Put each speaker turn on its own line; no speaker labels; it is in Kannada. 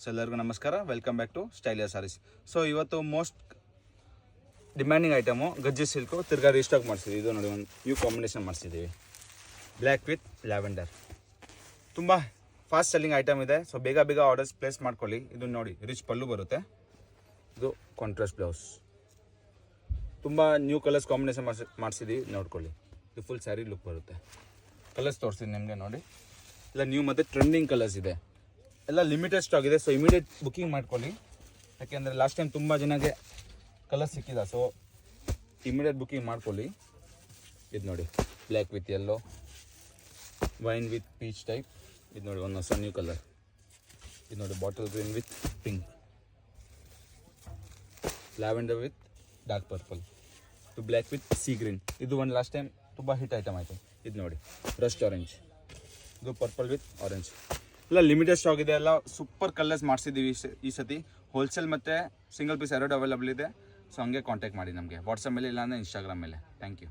ಸೊ ಎಲ್ಲರಿಗೂ ನಮಸ್ಕಾರ, welcome back to stylier sarees. So ಇವತ್ತು most demanding item Gajji silk ತಿರ್ಗಾ ರೀಸ್ಟಾಕ್ ಮಾಡಿಸಿದ್ವಿ. ಇದು ನೋಡಿ, ಒಂದು ನ್ಯೂ ಕಾಂಬಿನೇಷನ್ ಮಾಡಿಸಿದ್ದೀವಿ, ಬ್ಲ್ಯಾಕ್ ವಿತ್ ಲ್ಯಾವೆಂಡರ್. ತುಂಬ ಫಾಸ್ಟ್ ಸೆಲ್ಲಿಂಗ್ ಐಟಮ್ ಇದೆ. ಸೊ ಬೇಗ ಬೇಗ ಆರ್ಡರ್ಸ್ ಪ್ಲೇಸ್ ಮಾಡ್ಕೊಳ್ಳಿ. ಇದು ನೋಡಿ, ರಿಚ್ ಪಲ್ಲು ಬರುತ್ತೆ, ಇದು ಕಾಂಟ್ರಾಸ್ಟ್ ಬ್ಲೌಸ್. ತುಂಬ ನ್ಯೂ ಕಲರ್ಸ್ ಕಾಂಬಿನೇಷನ್ ಮಾಡಿಸಿದ್ದೀವಿ, ನೋಡ್ಕೊಳ್ಳಿ. ಇದು ಫುಲ್ ಸ್ಯಾರಿ ಲುಕ್ ಬರುತ್ತೆ. ಕಲರ್ಸ್ ತೋರಿಸ್ತೀನಿ ನಿಮಗೆ ನೋಡಿ. ಎಲ್ಲ ನ್ಯೂ ಮತ್ತು ಟ್ರೆಂಡಿಂಗ್ ಕಲರ್ಸ್ ಇದೆ, ಎಲ್ಲ ಲಿಮಿಟೆಡ್ ಸ್ಟಾಕ್ ಇದೆ. ಸೊ ಇಮಿಡಿಯೇಟ್ ಬುಕ್ಕಿಂಗ್ ಮಾಡ್ಕೊಳ್ಳಿ, ಯಾಕೆಂದರೆ ಲಾಸ್ಟ್ ಟೈಮ್ ತುಂಬ ಜನಕ್ಕೆ ಕಲರ್ ಸಿಕ್ಕಿದ. ಸೊ ಇಮಿಡಿಯೇಟ್ ಬುಕ್ಕಿಂಗ್ ಮಾಡ್ಕೊಳ್ಳಿ. ಇದು ನೋಡಿ, black with yellow, wine with peach type. ಇದು ನೋಡಿ ಒಂದು ಹೊಸ ನ್ಯೂ ಕಲರ್. ಇದು ನೋಡಿ, bottle green with pink, lavender with dark purple, ಇದು ಬ್ಲ್ಯಾಕ್ ವಿತ್ ಸೀ ಗ್ರೀನ್. ಇದು ಒಂದು ಲಾಸ್ಟ್ ಟೈಮ್ ತುಂಬ ಹಿಟ್ ಐಟಮ್ ಆಯಿತು. ಇದು ನೋಡಿ, ರಸ್ಟ್ ಆರೆಂಜ್, ಇದು ಪರ್ಪಲ್ ವಿತ್ ಆರೆಂಜ್. ಎಲ್ಲ ಲಿಮಿಟೆಡ್ ಸ್ಟಾಕ್ ಇದೆ, ಎಲ್ಲ ಸೂಪರ್ ಕಲರ್ಸ್ ಮಾಡಿಸಿದ್ದೀವಿ ಈ ಸತಿ. ಹೋಲ್ಸೇಲ್ ಮತ್ತು ಸಿಂಗಲ್ ಪೀಸ್ ಎರಡು ಅವೈಲಬಲ್ ಇದೆ. ಸೊ ಹಂಗೆ ಕಾಂಟ್ಯಾಕ್ಟ್ ಮಾಡಿ ನಮಗೆ ವಾಟ್ಸಪ್ ಮೇಲೆ, ಇಲ್ಲಾಂದರೆ ಇನ್ಸ್ಟಾಗ್ರಾಮ್ ಮೇಲೆ. Thank you.